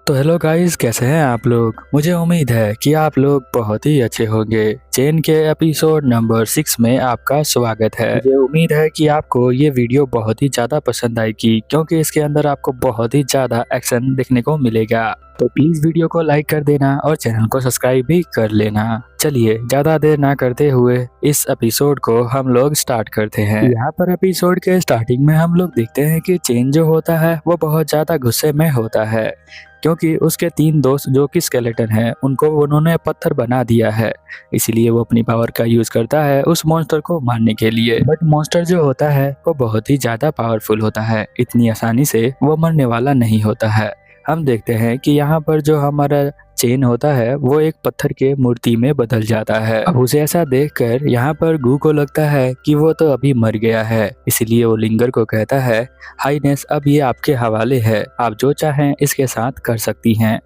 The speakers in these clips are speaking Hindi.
तो हेलो गाइस, कैसे हैं आप लोग। मुझे उम्मीद है कि आप लोग बहुत ही अच्छे होंगे। चेन के एपिसोड नंबर 6 में आपका स्वागत है। मुझे उम्मीद है कि आपको ये वीडियो बहुत ही ज़्यादा पसंद आएगी, क्योंकि इसके अंदर आपको बहुत ही ज़्यादा एक्शन देखने को मिलेगा। तो प्लीज़ वीडियो को लाइक कर देना और चैनल को सब्सक्राइब भी कर लेना। चलिए ज़्यादा देर ना करते हुए इस एपिसोड को हम लोग स्टार्ट करते हैं। यहाँ पर एपिसोड के स्टार्टिंग में हम लोग देखते हैं कि चेन जो होता है वो बहुत ज़्यादा गुस्से में होता है, क्योंकि उसके 3 दोस्त जो कि स्केलेटन हैं उनको उन्होंने पत्थर बना दिया है। इसलिए वो अपनी पावर का यूज करता है उस मॉन्स्टर को मारने के लिए। बट मॉन्स्टर जो होता है वो बहुत ही ज्यादा पावरफुल होता है, इतनी आसानी से वो मरने वाला नहीं होता है। हम देखते हैं कि यहाँ पर जो हमारा चेन होता है वो एक पत्थर के मूर्ति में बदल जाता है। अब उसे ऐसा देखकर यहाँ पर गू को लगता है कि वो तो अभी मर गया है, इसलिए वो लिंगर को कहता है, हाईनेस अब ये आपके हवाले है, आप जो चाहें इसके साथ कर सकती हैं।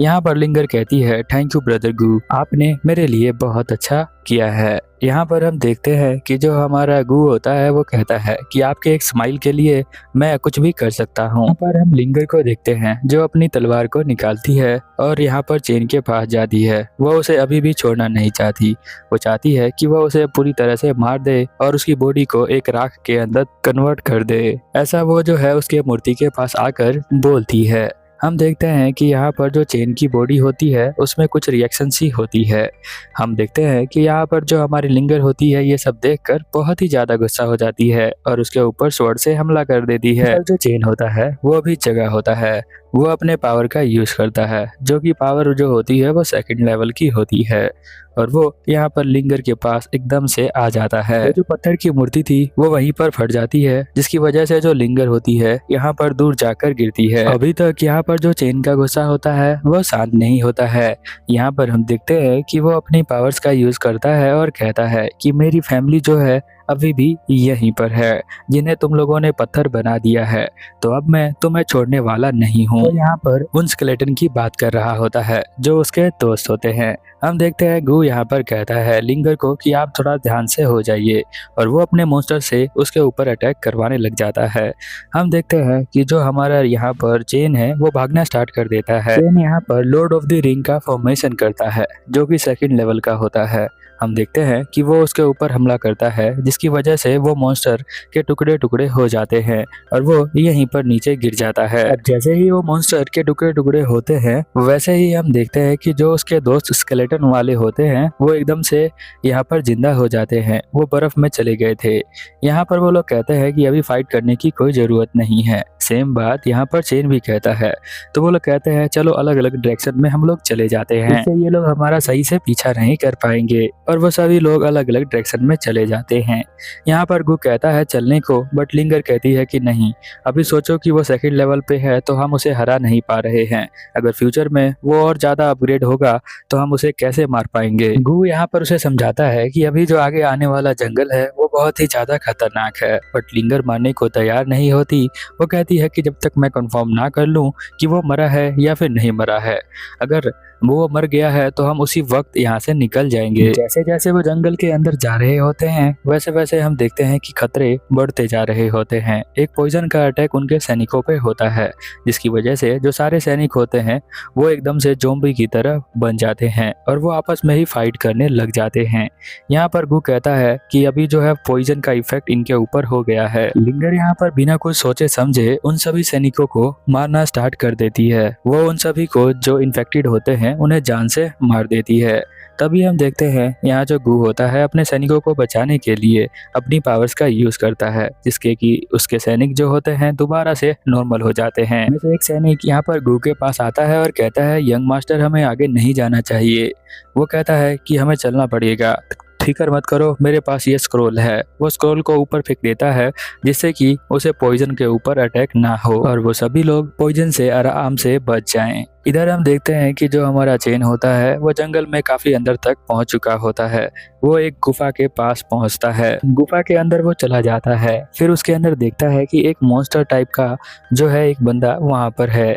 यहाँ पर लिंगर कहती है, थैंक यू ब्रदर गू, आपने मेरे लिए बहुत अच्छा किया है। यहाँ पर हम देखते हैं कि जो हमारा गू होता है वो कहता है कि आपके एक स्माइल के लिए मैं कुछ भी कर सकता हूँ। यहाँ पर हम लिंगर को देखते हैं जो अपनी तलवार को निकालती है और यहाँ पर चेन के पास जाती है। वो उसे अभी भी छोड़ना नहीं चाहती। वो चाहती है कि वह उसे पूरी तरह से मार दे और उसकी बॉडी को एक राख के अंदर कन्वर्ट कर दे। ऐसा वो जो है उसके मूर्ति के पास आकर बोलती है। हम देखते हैं कि यहाँ पर जो चेन की बॉडी होती है उसमें कुछ रिएक्शन सी होती है। हम देखते हैं कि यहाँ पर जो हमारी लिंगर होती है ये सब देखकर बहुत ही ज़्यादा गुस्सा हो जाती है और उसके ऊपर स्वॉर्ड से हमला कर देती है। और जो चेन होता है वो भी जगह होता है, वो अपने पावर का यूज करता है, जो कि पावर जो होती है वो सेकंड लेवल की होती है। और वो यहाँ पर लिंगर के पास एकदम से आ जाता है। जो पत्थर की मूर्ति थी वो वहीं पर फट जाती है, जिसकी वजह से जो लिंगर होती है यहाँ पर दूर जाकर गिरती है। अभी तक यहाँ पर जो चेन का गुस्सा होता है वो शांत नहीं होता है। यहाँ पर हम देखते हैं कि वो अपनी पावर्स का यूज करता है और कहता है कि मेरी फैमिली जो है अभी भी यहीं पर है, जिन्हें तुम लोगों ने पत्थर बना दिया है, तो अब मैं तुम्हें छोड़ने वाला नहीं हूँ। तो यहाँ पर उन स्केलेटन की बात कर रहा होता है जो उसके दोस्त होते हैं। हम देखते हैं गू यहाँ पर कहता है लिंगर को कि आप थोड़ा ध्यान से हो जाइए, और वो अपने मॉन्स्टर से उसके ऊपर अटैक करवाने लग जाता है। हम देखते हैं कि जो हमारा यहाँ पर चेन है वो भागना स्टार्ट कर देता है। चेन यहाँ पर लॉर्ड ऑफ द रिंग का फॉर्मेशन करता है, जो कि सेकंड लेवल का होता है। हम देखते हैं कि वो उसके ऊपर हमला करता है, जिसकी वजह से वो मॉन्स्टर के टुकड़े टुकड़े हो जाते हैं और वो यहीं पर नीचे गिर जाता है। अब जैसे ही वो मॉन्स्टर के टुकड़े टुकड़े होते हैं वैसे ही हम देखते हैं कि जो उसके दोस्त स्केलेटन वाले होते हैं वो एकदम से यहाँ पर जिंदा हो जाते हैं। वो बर्फ में चले गए थे। यहाँ पर वो लोग कहते हैं कि अभी फाइट करने की कोई ज़रूरत नहीं है। सेम बात यहाँ पर चेन भी कहता है। तो वो लोग कहते हैं चलो अलग अलग डायरेक्शन में हम लोग चले जाते हैं, इससे ये लोग हमारा सही से पीछा नहीं कर पाएंगे। और वो सभी लोग अलग अलग डायरेक्शन में चले जाते हैं। यहाँ पर गु कहता है चलने को, बट लिंगर कहती है कि नहीं, अभी सोचो कि वो सेकंड लेवल पे है तो हम उसे हरा नहीं पा रहे हैं। अगर फ्यूचर में वो और ज्यादा अपग्रेड होगा तो हम उसे कैसे मार पाएंगे। गु यहाँ पर उसे समझाता है कि अभी जो आगे आने वाला जंगल है वो बहुत ही ज्यादा खतरनाक है, बट लिंगर मानने को तैयार नहीं होती। वो कहती है कि जब तक मैं कंफर्म ना कर लूं कि वो मरा है या फिर नहीं मरा है, अगर वो मर गया है तो हम उसी वक्त यहाँ से निकल जाएंगे। जैसे जैसे वो जंगल के अंदर जा रहे होते हैं वैसे वैसे हम देखते हैं कि खतरे बढ़ते जा रहे होते हैं। एक पॉइजन का अटैक उनके सैनिकों पे होता है, जिसकी वजह से जो सारे सैनिक होते हैं वो एकदम से ज़ॉम्बी की तरह बन जाते हैं और वो आपस में ही फाइट करने लग जाते हैं। यहाँ पर गु कहता है कि अभी जो है पॉइजन का इफेक्ट इनके ऊपर हो गया है। लिंगर यहाँ पर बिना कुछ सोचे समझे उन सभी सैनिकों को मारना स्टार्ट कर देती है। वो उन सभी को जो इन्फेक्टेड होते हैं उन्हें जान से मार देती है। तभी हम देखते हैं यहाँ जो गु होता है अपने सैनिकों को बचाने के लिए अपनी पावर्स का यूज करता है, जिसके कि उसके सैनिक जो होते हैं दोबारा से नॉर्मल हो जाते हैं। वैसे एक सैनिक यहाँ पर गु के पास आता है और कहता है यंग मास्टर हमें आगे नहीं जाना चाहिए। वो कहता है कि हमें चलना पड़ेगा, फिक्र मत करो, मेरे पास ये स्क्रॉल है। वो स्क्रॉल को ऊपर फेंक देता है जिससे कि उसे पॉइजन के ऊपर अटैक ना हो और वो सभी लोग पॉइजन से आराम से बच जाएं। इधर हम देखते हैं कि जो हमारा चेन होता है वो जंगल में काफी अंदर तक पहुंच चुका होता है। वो एक गुफा के पास पहुंचता है। गुफा के अंदर वो चला जाता है। फिर उसके अंदर देखता है कि एक मॉन्स्टर टाइप का जो है एक बंदा वहां पर है।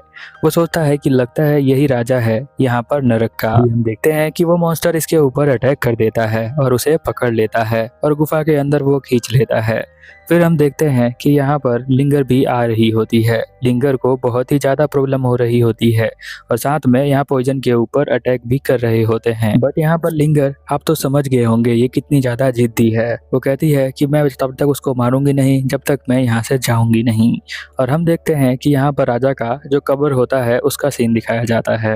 वो सोचता है कि लगता है यही राजा है यहाँ पर नरक का। हम देखते हैं कि वो मॉन्स्टर इसके ऊपर अटैक कर देता है और उसे पकड़ लेता है और गुफा के अंदर वो खींच लेता है। फिर हम देखते हैं कि यहाँ पर लिंगर भी आ रही होती है। लिंगर को बहुत ही ज्यादा प्रॉब्लम हो रही होती है और साथ में यहाँ पॉइजन के ऊपर अटैक भी कर रहे होते हैं। बट यहाँ पर लिंगर, आप तो समझ गए होंगे ये कितनी ज्यादा जिद्दी है। वो कहती है कि मैं तब तक उसको मारूंगी नहीं जब तक मैं यहाँ से जाऊंगी नहीं। और हम देखते हैं कि यहाँ पर राजा का जो कब्र होता है उसका सीन दिखाया जाता है।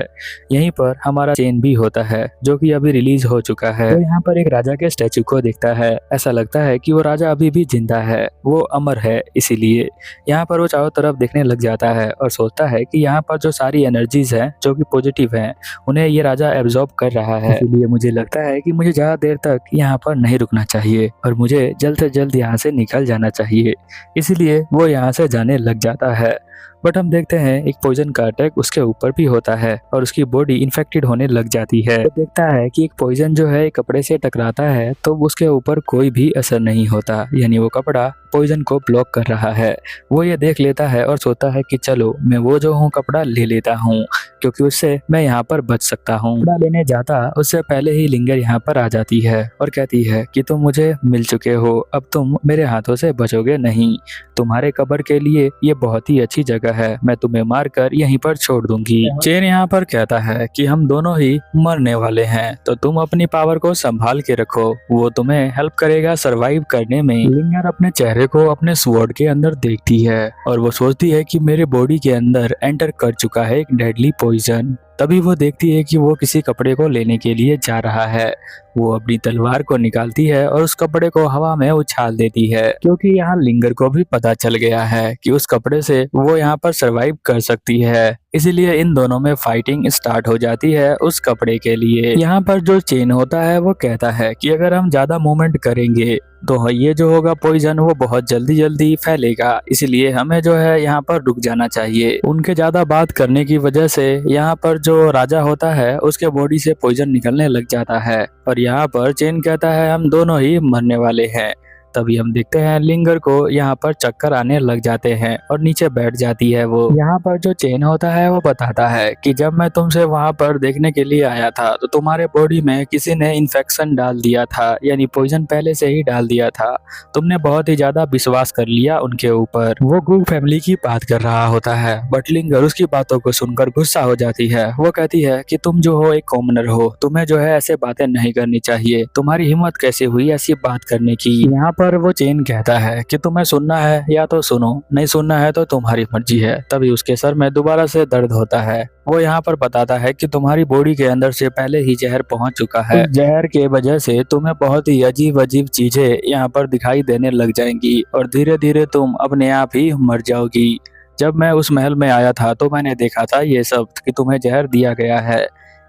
यहीं पर हमारा चेन भी होता है जो कि अभी रिलीज हो चुका है। तो यहाँ पर एक राजा के स्टैचू को दिखता है। ऐसा लगता है कि वो राजा अभी भी जिंदा है, वो अमर है। इसीलिए यहाँ पर वो चारों तरफ देखने लग जाता है और सोचता है कि यहाँ पर जो सारी एनर्जीज हैं जो कि पॉजिटिव हैं उन्हें ये राजा एब्जॉर्ब कर रहा है। इसलिए मुझे लगता है कि मुझे ज्यादा देर तक यहाँ पर नहीं रुकना चाहिए और मुझे जल्द से जल्द यहाँ से निकल जाना चाहिए। इसलिए वो यहाँ से जाने लग जाता है। बट हम देखते हैं एक पॉइजन का अटैक उसके ऊपर भी होता है और उसकी बॉडी इन्फेक्टेड होने लग जाती है। तो देखता है कि एक पॉइजन जो है कपड़े से टकराता है तो उसके ऊपर कोई भी असर नहीं होता, यानी वो कपड़ा पॉइजन को ब्लॉक कर रहा है। वो ये देख लेता है और सोचता है कि चलो मैं वो जो हूँ कपड़ा ले लेता हूँ क्योंकि उससे मैं यहाँ पर बच सकता हूँ। कपड़ा लेने जाता उससे पहले ही लिंगर यहाँ पर आ जाती है और कहती है कि तुम मुझे मिल चुके हो, अब तुम मेरे हाथों से बचोगे नहीं। तुम्हारे कब्र के लिए ये बहुत ही अच्छी जगह है, मैं तुम्हें मारकर यहीं पर छोड़ दूंगी। चेन यहाँ पर कहता है कि हम दोनों ही मरने वाले हैं तो तुम अपनी पावर को संभाल के रखो, वो तुम्हें हेल्प करेगा सरवाइव करने में। लिंगर अपने चेहरे को अपने स्वॉर्ड के अंदर देखती है और वो सोचती है कि मेरे बॉडी के अंदर एंटर कर चुका है एक डेडली पॉइजन। तभी वो देखती है कि वो किसी कपड़े को लेने के लिए जा रहा है। वो अपनी तलवार को निकालती है और उस कपड़े को हवा में उछाल देती है क्योंकि यहाँ लिंगर को भी पता चल गया है कि उस कपड़े से वो यहाँ पर सरवाइव कर सकती है। इसीलिए इन दोनों में फाइटिंग स्टार्ट हो जाती है उस कपड़े के लिए। यहाँ पर जो चेन होता है वो कहता है कि अगर हम ज्यादा मूवमेंट करेंगे तो ये जो होगा पॉइजन वो बहुत जल्दी जल्दी फैलेगा, इसलिए हमें जो है यहाँ पर रुक जाना चाहिए। उनके ज्यादा बात करने की वजह से यहाँ पर जो राजा होता है उसके बॉडी से पॉइजन निकलने लग जाता है और यहाँ पर चेन कहता है हम दोनों ही मरने वाले हैं। तभी हम देखते हैं लिंगर को यहाँ पर चक्कर आने लग जाते हैं और नीचे बैठ जाती है वो। यहाँ पर जो चेन होता है वो बताता है कि जब मैं तुमसे वहाँ पर देखने के लिए आया था तो तुम्हारे बॉडी में किसी ने इन्फेक्शन डाल दिया था, यानी पॉइजन पहले से ही डाल दिया था। तुमने बहुत ही ज्यादा विश्वास कर लिया उनके ऊपर। वो गू फैमिली की बात कर रहा होता है बट लिंगर उसकी बातों को सुनकर गुस्सा हो जाती है। वो कहती है कि तुम जो हो एक कॉमनर हो, तुम्हें जो है ऐसे बातें नहीं करनी चाहिए, तुम्हारी हिम्मत कैसे हुई ऐसी बात करने की। यहाँ पर वो चेन कहता है कि तुम्हें सुनना है या तो सुनो, नहीं सुनना है तो तुम्हारी मर्जी है। तभी उसके सर में दोबारा से दर्द होता है। वो यहाँ पर बताता है कि तुम्हारी बॉडी के अंदर से पहले ही जहर पहुंच चुका है। उस जहर के वजह से तुम्हें बहुत ही अजीब अजीब चीजें यहाँ पर दिखाई देने लग जाएंगी और धीरे धीरे तुम अपने आप ही मर जाओगी। जब मैं उस महल में आया था तो मैंने देखा था ये सब कि तुम्हें जहर दिया गया है।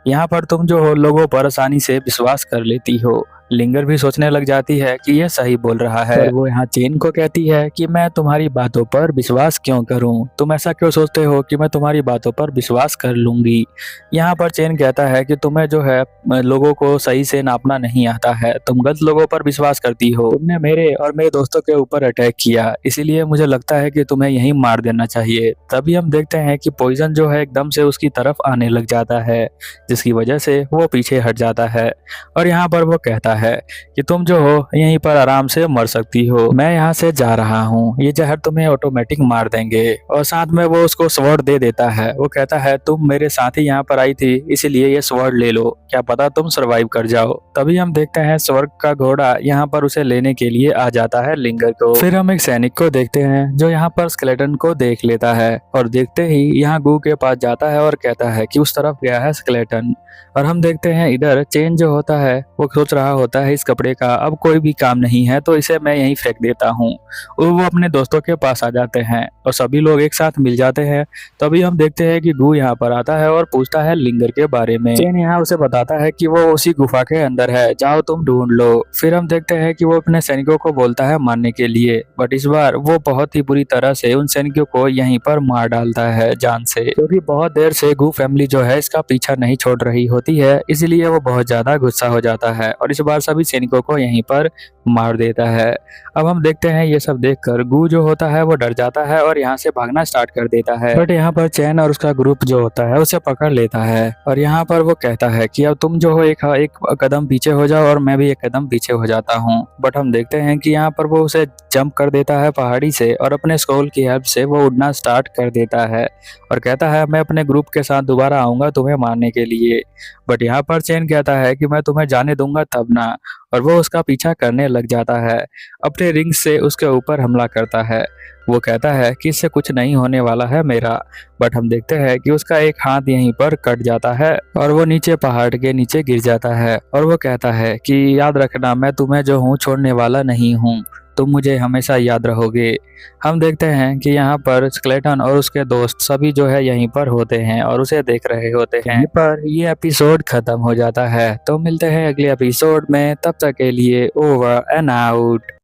यहाँ पर तुम जो हो लोगों पर आसानी से विश्वास कर लेती हो। लिंगर भी सोचने लग जाती है कि यह सही बोल रहा है। और वो यहाँ चेन को कहती है कि मैं तुम्हारी बातों पर विश्वास क्यों करूं, तुम ऐसा क्यों सोचते हो कि मैं तुम्हारी बातों पर विश्वास कर लूंगी। यहाँ पर चेन कहता है कि तुम्हें जो है लोगों को सही से नापना नहीं आता है, तुम गलत लोगों पर विश्वास करती हो। तुमने मेरे और मेरे दोस्तों के ऊपर अटैक किया, इसीलिए मुझे लगता है कि तुम्हें यहीं मार देना चाहिए। तभी हम देखते हैं कि पॉइजन जो है एकदम से उसकी तरफ आने लग जाता है जिसकी वजह से वो पीछे हट जाता है और यहाँ पर वो कहता है कि तुम जो हो यहीं पर आराम से मर सकती हो, मैं यहाँ से जा रहा हूँ, ये जहर तुम्हें ऑटोमेटिक मार देंगे। और साथ में वो उसको स्वॉर्ड दे देता है। वो कहता है तुम मेरे साथ ही यहाँ पर आई थी इसीलिए ये स्वॉर्ड ले लो, क्या पता तुम सरवाइव कर जाओ। तभी हम देखते हैं स्वर्ग का घोड़ा यहाँ पर उसे लेने के लिए आ जाता है लिंगर को। फिर हम एक सैनिक को देखते हैं जो यहाँ पर स्केलेटन को देख लेता है और देखते ही यहाँ गू के पास जाता है और कहता है कि उस तरफ गया है स्केलेटन। और हम देखते हैं इधर चेन जो होता है वो सोच रहा होता है इस कपड़े का अब कोई भी काम नहीं है तो इसे मैं यहीं फेंक देता हूँ। और वो अपने दोस्तों के पास आ जाते हैं और सभी लोग एक साथ मिल जाते हैं। तभी हम देखते हैं कि गू यहाँ पर आता है और पूछता है लिंगर के बारे में। चेन यहाँ उसे बताता है कि वो उसी गुफा के अंदर है, जाओ तुम ढूंढ लो। फिर हम देखते हैं कि वो अपने सैनिकों को बोलता है मारने के लिए, बट इस बार वो बहुत ही बुरी तरह से उन सैनिकों को यहीं पर मार डालता है जान से, क्योंकि बहुत देर से गू फैमिली जो है इसका पीछा नहीं छोड़ रही होती है, इसलिए वो बहुत ज्यादा गुस्सा हो जाता है और इस बार अनुसार सभी सैनिकों को यहीं पर मार देता है। अब हम देखते हैं ये सब देखकर गू जो होता है वो डर जाता है और यहाँ से भागना स्टार्ट कर देता है। बट यहाँ पर चैन और उसका ग्रुप जो होता है उसे पकड़ लेता है और यहाँ पर वो कहता है कि अब तुम जो हो एक कदम पीछे हो जाओ और मैं भी एक कदम पीछे हो जाता हूँ। बट हम देखते हैं कि यहाँ पर वो उसे जंप कर देता है पहाड़ी से और अपने स्कूल की हेल्प से वो उड़ना स्टार्ट कर देता है और कहता है मैं अपने ग्रुप के साथ दोबारा आऊंगा तुम्हें मारने के लिए। बट यहाँ पर चैन कहता है कि मैं तुम्हें जाने दूंगा तब ना, और वो उसका पीछा करने लग जाता है। अपने रिंग से उसके ऊपर हमला करता है। वो कहता है कि इससे कुछ नहीं होने वाला है मेरा। बट हम देखते हैं कि उसका एक हाथ यहीं पर कट जाता है और वो नीचे पहाड़ के नीचे गिर जाता है और वो कहता है कि याद रखना मैं तुम्हें जो हूँ छोड़ने वाला नहीं हूँ, तुम मुझे हमेशा याद रहोगे। हम देखते हैं कि यहाँ पर स्केलेटन और उसके दोस्त सभी जो है यहीं पर होते हैं और उसे देख रहे होते हैं। पर ये एपिसोड खत्म हो जाता है। तो मिलते हैं अगले एपिसोड में, तब तक के लिए ओवर एंड आउट।